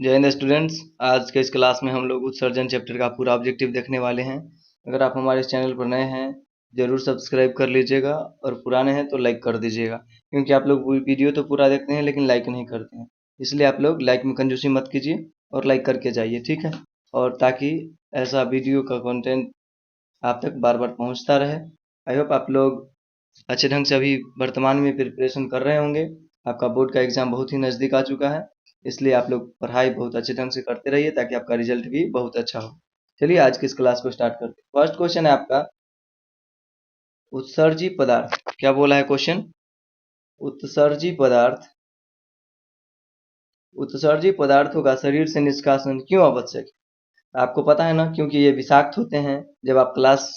जय हिंद स्टूडेंट्स। आज के इस क्लास में हम लोग उत्सर्जन चैप्टर का पूरा ऑब्जेक्टिव देखने वाले हैं। अगर आप हमारे इस चैनल पर नए हैं जरूर सब्सक्राइब कर लीजिएगा और पुराने हैं तो लाइक कर दीजिएगा, क्योंकि आप लोग वीडियो तो पूरा देखते हैं लेकिन लाइक नहीं करते हैं। इसलिए आप लोग लाइक में कंजूसी मत कीजिए और लाइक करके जाइए, ठीक है। और ताकि ऐसा वीडियो का कंटेंट आप तक बार बार पहुंचता रहे। आई होप आप लोग अच्छे ढंग से अभी वर्तमान में प्रिपरेशन कर रहे होंगे। आपका बोर्ड का एग्जाम बहुत ही नज़दीक आ चुका है, इसलिए आप लोग पढ़ाई बहुत अच्छे ढंग से करते रहिए ताकि आपका रिजल्ट भी बहुत अच्छा हो। चलिए आज की इस क्लास को स्टार्ट करते हैं। फर्स्ट क्वेश्चन है आपका, उत्सर्जी पदार्थ। क्या बोला है क्वेश्चन? उत्सर्जी पदार्थ, उत्सर्जी पदार्थों का शरीर से निष्कासन क्यों आवश्यक है? आपको पता है ना, क्योंकि ये विषाक्त होते हैं। जब आप क्लास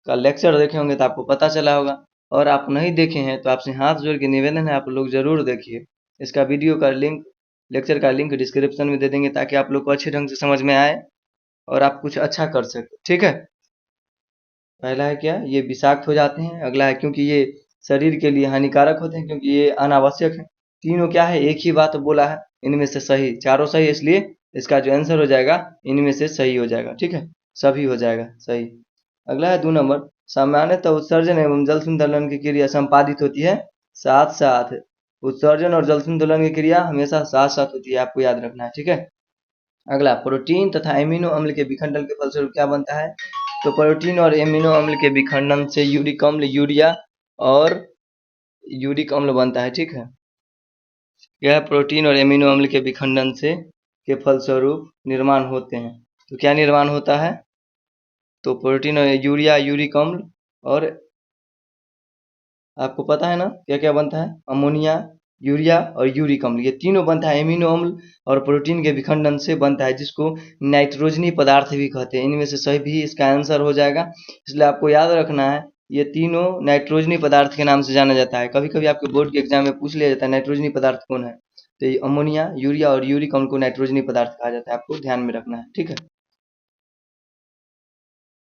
का लेक्चर देखे होंगे तो आपको पता चला होगा, और आप नहीं देखे हैं तो आपसे हाथ जोड़ के निवेदन है आप लोग जरूर देखिए। इसका वीडियो का लिंक, लेक्चर का लिंक डिस्क्रिप्शन में दे देंगे ताकि आप लोग को अच्छे ढंग से समझ में आए और आप कुछ अच्छा कर सके, ठीक है। पहला है क्या, ये विषाक्त हो जाते हैं। अगला है क्योंकि ये शरीर के लिए हानिकारक होते हैं, क्योंकि ये अनावश्यक है। तीनों क्या है, एक ही बात बोला है, इनमें से सही चारों सही, इसलिए इसका जो आंसर हो जाएगा इनमें से सही हो जाएगा, ठीक है। सभी हो जाएगा सही। अगला है 2 नंबर, सामान्यतः उत्सर्जन एवं जल संतुलन की क्रिया संपादित होती है साथ साथ। उत्सर्जन और जल संतुलन की क्रिया हमेशा साथ साथ होती है, आपको याद रखना है, ठीक है। अगला, प्रोटीन तथा एमिनो अम्ल के विखंडन के फलस्वरूप क्या बनता है? तो प्रोटीन और एमिनो अम्ल के विखंडन से यूरिक अम्ल, यूरिया और यूरिक अम्ल बनता है, ठीक है। यह प्रोटीन और एमिनो अम्ल के विखंडन से के फलस्वरूप निर्माण होते हैं। तो क्या निर्माण होता है? तो प्रोटीन और यूरिया, यूरिक अम्ल, और आपको पता है ना क्या क्या बनता है? अमोनिया, यूरिया और यूरिक अम्ल, ये तीनों बनता है एमिनो अम्ल और प्रोटीन के विखंडन से बनता है, जिसको नाइट्रोजनी पदार्थ भी कहते हैं। इनमें से सही भी इसका आंसर हो जाएगा, इसलिए आपको याद रखना है ये तीनों नाइट्रोजनी पदार्थ के नाम से जाना जाता है। कभी कभी आपके बोर्ड के एग्जाम में पूछ लिया जाता है नाइट्रोजनी पदार्थ कौन है, तो ये अमोनिया, यूरिया और यूरिक अम्ल को नाइट्रोजनी पदार्थ कहा जाता है, आपको ध्यान में रखना है, ठीक है।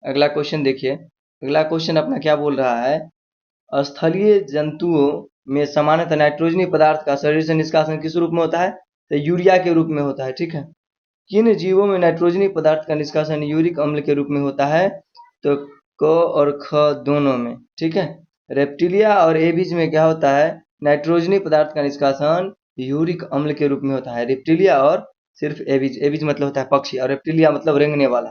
अगला क्वेश्चन देखिए। अगला क्वेश्चन अपना क्या बोल रहा है, स्थलीय जंतुओं में सामान्यतः नाइट्रोजनी पदार्थ का शरीर से निष्कासन किस रूप में होता है? तो यूरिया के रूप में होता है, ठीक है। किन जीवों में नाइट्रोजनी पदार्थ का निष्कासन यूरिक अम्ल के रूप में होता है? तो क और ख दोनों में, ठीक है। रेप्टिलिया और एविज में क्या होता है, नाइट्रोजनी पदार्थ का निष्कासन यूरिक अम्ल के रूप में होता है। रेप्टिलिया और सिर्फ एविज, एविज मतलब होता है पक्षी और रेप्टिलिया मतलब रेंगने वाला,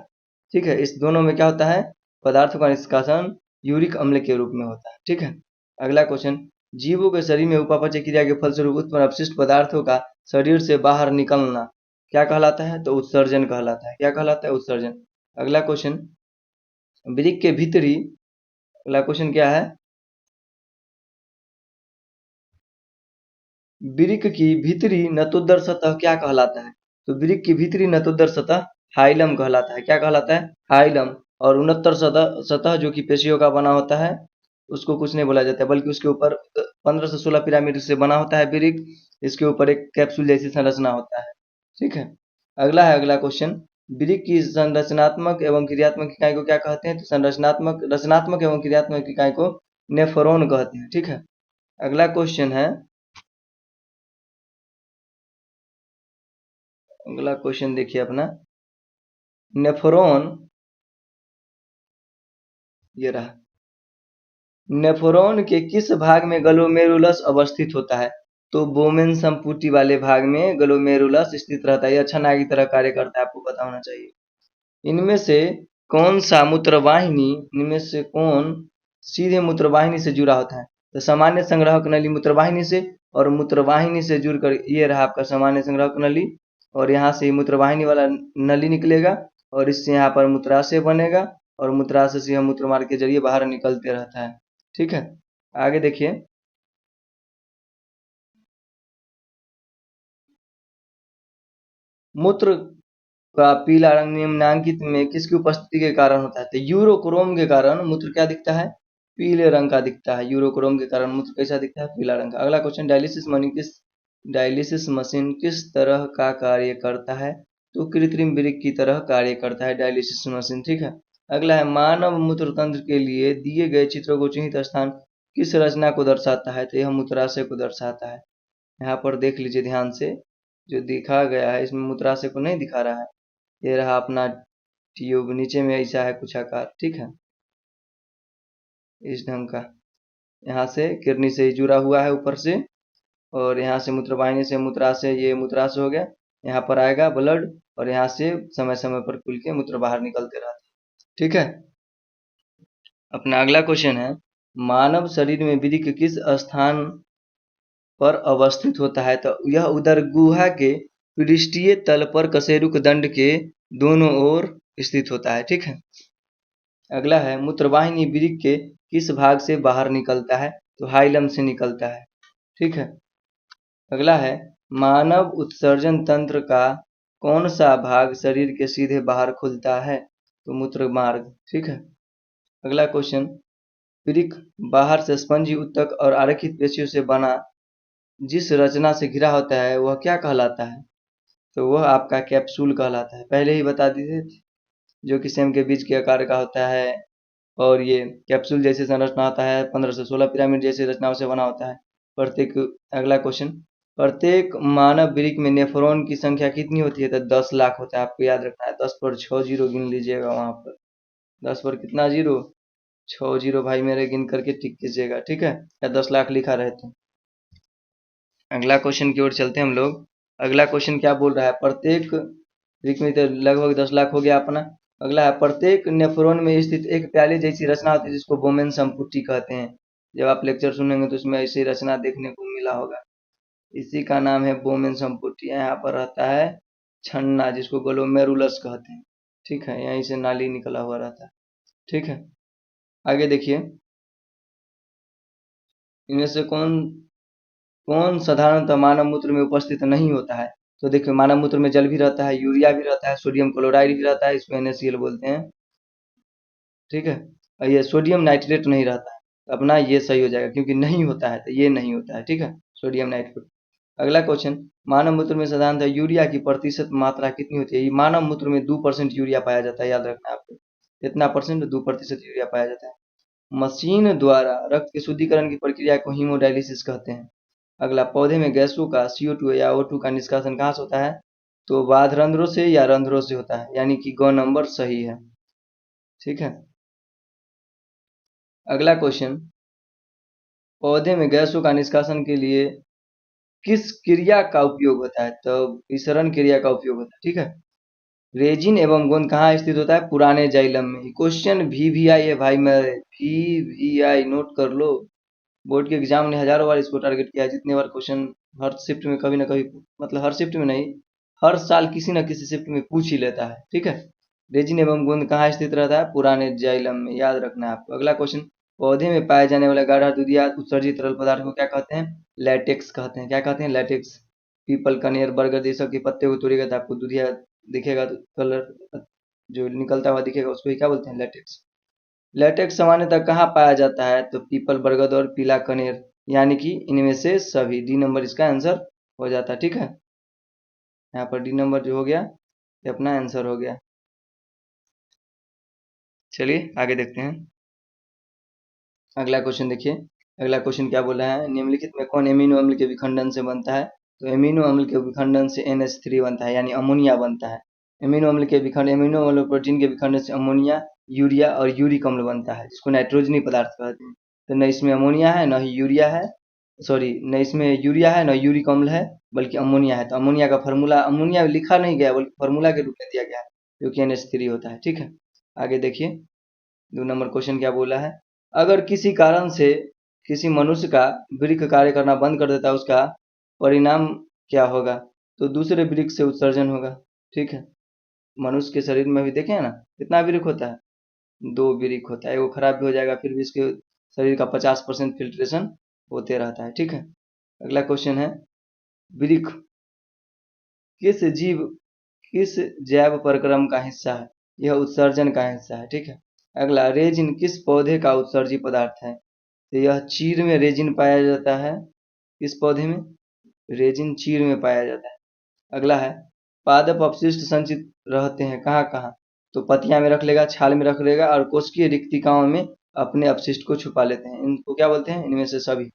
ठीक है। इस दोनों में क्या होता है, पदार्थों का निष्कासन यूरिक अम्ल के रूप में होता है, ठीक है। अगला क्वेश्चन, जीवों के शरीर में उपापचय क्रिया के फलस्वरूप उत्पन्न अपशिष्ट पदार्थों का शरीर से बाहर निकलना क्या कहलाता है? तो उत्सर्जन कहलाता है। क्या कहलाता है? उत्सर्जन। अगला क्वेश्चन, वृक्क के भीतरी, अगला क्वेश्चन क्या है, वृक्क की भीतरी नतोदर सतह क्या कहलाता है? तो वृक्क की भीतरी नतोदर सतह हाइलम कहलाता है। क्या कहलाता है? हाइलम। और उन्नतर सतह सतह जो कि पेशियों का बना होता है उसको कुछ नहीं बोला जाता है, बल्कि उसके ऊपर 15 से 16 पिरामिड से बना होता है वृक्क। इसके ऊपर एक कैप्सूल जैसी संरचना होता है, ठीक है। अगला है, अगला क्वेश्चन, वृक्क की संरचनात्मक एवं क्रियात्मक इकाई को क्या कहते हैं? तो संरचनात्मक, रचनात्मक एवं क्रियात्मक इकाई को नेफ्रॉन कहते हैं, ठीक है। अगला क्वेश्चन है, अगला क्वेश्चन देखिए अपना, नेफ्रॉन, ये रहा, नेफ्रॉन के किस भाग में ग्लोमेरुलस अवस्थित होता है? तो बोमेन संपुटी वाले भाग में ग्लोमेरुलस स्थित रहता है। ये अच्छा नाक की तरह कार्य करता है, आपको पता होना चाहिए। इनमें से कौन सा मूत्रवाहिनी, इनमें से कौन सीधे मूत्रवाहिनी से जुड़ा होता है? तो सामान्य संग्राहक नली मूत्रवाहिनी से, और मूत्रवाहिनी से जुड़कर ये रहा आपका सामान्य संग्राहक नली, और यहाँ से मूत्रवाहिनी वाला नली निकलेगा और इससे यहाँ पर मूत्राशय बनेगा और मूत्राशय से यह मूत्रमार्ग के जरिए बाहर निकलते रहता है, ठीक है। आगे देखिए, मूत्र का पीला रंग निम्नलिखित में किसकी उपस्थिति के कारण होता है? तो यूरोक्रोम के कारण मूत्र क्या दिखता है? पीले रंग का दिखता है। यूरोक्रोम के कारण मूत्र कैसा दिखता है? पीला रंग का। अगला क्वेश्चन, डायलिसिस मशीन किस तरह का कार्य करता है? तो कृत्रिम वृक्क की तरह कार्य करता है डायलिसिस मशीन, ठीक है। अगला है, मानव मूत्र तंत्र के लिए दिए गए चित्रों को चिन्हित स्थान किस रचना को दर्शाता है? तो यह मूत्राशय को दर्शाता है। यहाँ पर देख लीजिए ध्यान से, जो दिखा गया है इसमें मूत्राशय को नहीं दिखा रहा है। ये रहा अपना ट्यूब, नीचे में ऐसा है कुछ आकार, ठीक है, इस ढंग का। यहाँ से किडनी से ही जुड़ा हुआ है ऊपर से, और यहाँ से मूत्रवाहिनी से मूत्राशय, ये मूत्राशय हो गया, यहाँ पर आएगा ब्लड, और यहाँ से समय समय पर खुल के मूत्र बाहर निकलते रहते हैं, ठीक है। अपना अगला क्वेश्चन है, मानव शरीर में वृक्क किस स्थान पर अवस्थित होता है? तो यह उदर गुहा के पृष्ठीय तल पर कशेरुक दंड के दोनों ओर स्थित होता है, ठीक है। अगला है, मूत्रवाहिनी वृक्क के किस भाग से बाहर निकलता है? तो हाइलम से निकलता है, ठीक है। अगला है, मानव उत्सर्जन तंत्र का कौन सा भाग शरीर के सीधे बाहर खुलता है? तो मूत्र मार्ग, ठीक है। अगला क्वेश्चन, वृक्क बाहर से स्पंजी उत्तक और आरेखित पेशियों से बना जिस रचना से घिरा होता है वह क्या कहलाता है? तो वह आपका कैप्सूल कहलाता है, पहले ही बता दिए थे, जो कि सेम के बीज के आकार का होता है, और ये कैप्सूल जैसी संरचना होता है, 15 से 16 पिरामिड जैसी रचनाओं से बना होता है प्रत्येक। अगला क्वेश्चन, प्रत्येक मानव वृक्क में नेफ्रॉन की संख्या कितनी होती है? तो 10 लाख होता है, आपको याद रखना है। 10 पर 6 जीरो गिन लीजिएगा, वहां पर 10 पर कितना जीरो? 6 जीरो भाई मेरे, गिन करके टिक कीजिएगा, ठीक है, या 10 लाख लिखा रहे तो। अगला क्वेश्चन की ओर चलते हैं हम लोग। अगला क्वेश्चन क्या बोल रहा है, प्रत्येक वृक्क में तो लगभग 10 लाख हो गया अपना। अगला है, प्रत्येक नेफ्रॉन में स्थित एक प्याली जैसी रचना होती है जिसको बोमेन संपुटी कहते हैं। जब आप लेक्चर सुनेंगे तो उसमें ऐसी रचना देखने को मिला होगा, इसी का नाम है बोमेन संपुटी। यहाँ पर रहता है छन्ना, जिसको ग्लोमेरुलस कहते हैं, ठीक है, यहीं से नाली निकला हुआ रहता है, ठीक है। आगे देखिए, इनमें से कौन कौन साधारणतः मानव मूत्र में उपस्थित नहीं होता है? तो देखिए, मानव मूत्र में जल भी रहता है, यूरिया भी रहता है, सोडियम क्लोराइड भी रहता है, इसको NaCl बोलते हैं, ठीक है। और ये सोडियम नाइट्रेट नहीं रहता है, अपना ये सही हो जाएगा, क्योंकि नहीं होता है तो ये नहीं होता है, ठीक है, सोडियम नाइट्रेट। अगला क्वेश्चन, मानव मूत्र में साधारणतः यूरिया की प्रतिशत मात्रा कितनी होती है? मानव मूत्र में 2% यूरिया पाया जाता है, याद रखना है आपको, कितना परसेंट? 2% यूरिया पाया जाता है। मशीन द्वारा रक्त के शुद्धिकरण की प्रक्रिया को हीमोडायलिसिस कहते हैं। अगला, पौधे में गैसों का CO2 या O2 का निष्कासन कहाँ से होता है? तो बाह्यरंध्रों से या रंध्रों से होता है, यानी कि ग नंबर सही है, ठीक है। अगला क्वेश्चन, पौधे में गैसों का निष्कासन के लिए किस क्रिया का उपयोग होता है? तो विसरण क्रिया का उपयोग होता है, ठीक है। रेजिन एवं गोंद कहाँ स्थित होता है? पुराने जाइलम में। क्वेश्चन VVI है भाई, मेरे VVI नोट कर लो, बोर्ड के एग्जाम ने हजारों बार इसको टारगेट किया है। जितने बार क्वेश्चन हर शिफ्ट में कभी ना कभी, मतलब हर शिफ्ट में नहीं, हर साल किसी न किसी शिफ्ट में पूछ ही लेता है, ठीक है। रेजिन एवं गोंद कहाँ स्थित रहता है? पुराने जाइलम में, याद रखना है आपको। अगला क्वेश्चन, पौधे में पाए जाने वाला गाढ़ा दूधिया उत्सर्जित तरल पदार्थ को क्या कहते हैं? लैटेक्स कहते हैं। क्या कहते हैं? लैटेक्स। पीपल, कनेर, बरगद, ये सब के पत्ते को तोड़िएगा तो आपको दूधिया दिखेगा, तो कलर जो निकलता हुआ दिखेगा उसको ही क्या बोलते हैं? लैटेक्स। लैटेक्स सामान्यतः कहाँ पाया जाता है? तो पीपल, बरगद और पीला कनेर, यानी कि इनमें से सभी। डी नंबर इसका आंसर हो जाता है, ठीक है। यहाँ पर डी नंबर जो हो गया ये अपना आंसर हो गया। चलिए आगे देखते हैं। अगला क्वेश्चन देखिए, अगला क्वेश्चन क्या बोला है, निम्नलिखित में कौन एमिनो अम्ल के विखंडन से बनता है? तो एमिनो अम्ल के विखंडन से NH3 बनता है, यानी अमोनिया बनता है। एमिनो अम्ल के विखंड, एमिनो अम्ल प्रोटीन के विखंडन से अमोनिया, यूरिया और यूरिक अम्ल बनता है, जिसको नाइट्रोजनी पदार्थ कहते हैं। तो न इसमें अमोनिया है, न ही यूरिया है, सॉरी, न इसमें यूरिया है, न यूरिक अम्ल है, बल्कि अमोनिया है। तो अमोनिया का फार्मूला, अमोनिया लिखा नहीं गया बल्कि फार्मूला के रूप में दिया गया है, जो कि NH3 होता है, ठीक है। आगे देखिए, 2 नंबर क्वेश्चन क्या बोला है, अगर किसी कारण से किसी मनुष्य का वृक्क कार्य करना बंद कर देता है, उसका परिणाम क्या होगा? तो दूसरे वृक्क से उत्सर्जन होगा, ठीक है। मनुष्य के शरीर में भी देखें ना, कितना वृक्क होता है? 2 वृक्क होता है, वो खराब भी हो जाएगा फिर भी इसके शरीर का 50% फिल्ट्रेशन होते रहता है, ठीक है। अगला क्वेश्चन है, वृक्क किस जीव, किस जैव प्रक्रम का हिस्सा है? यह उत्सर्जन का हिस्सा है, ठीक है। अगला, रेजिन किस पौधे का उत्सर्जी पदार्थ है? तो यह चीड़ में रेजिन पाया जाता है। किस पौधे में? रेजिन चीड़ में पाया जाता है। अगला है, पादप अपशिष्ट संचित रहते हैं कहाँ कहाँ? तो पत्तियां में रख लेगा, छाल में रख लेगा, और कोशिकीय रिक्तिकाओं में अपने अपशिष्ट को छुपा लेते हैं। इनको क्या बोलते हैं? इनमें से सभी।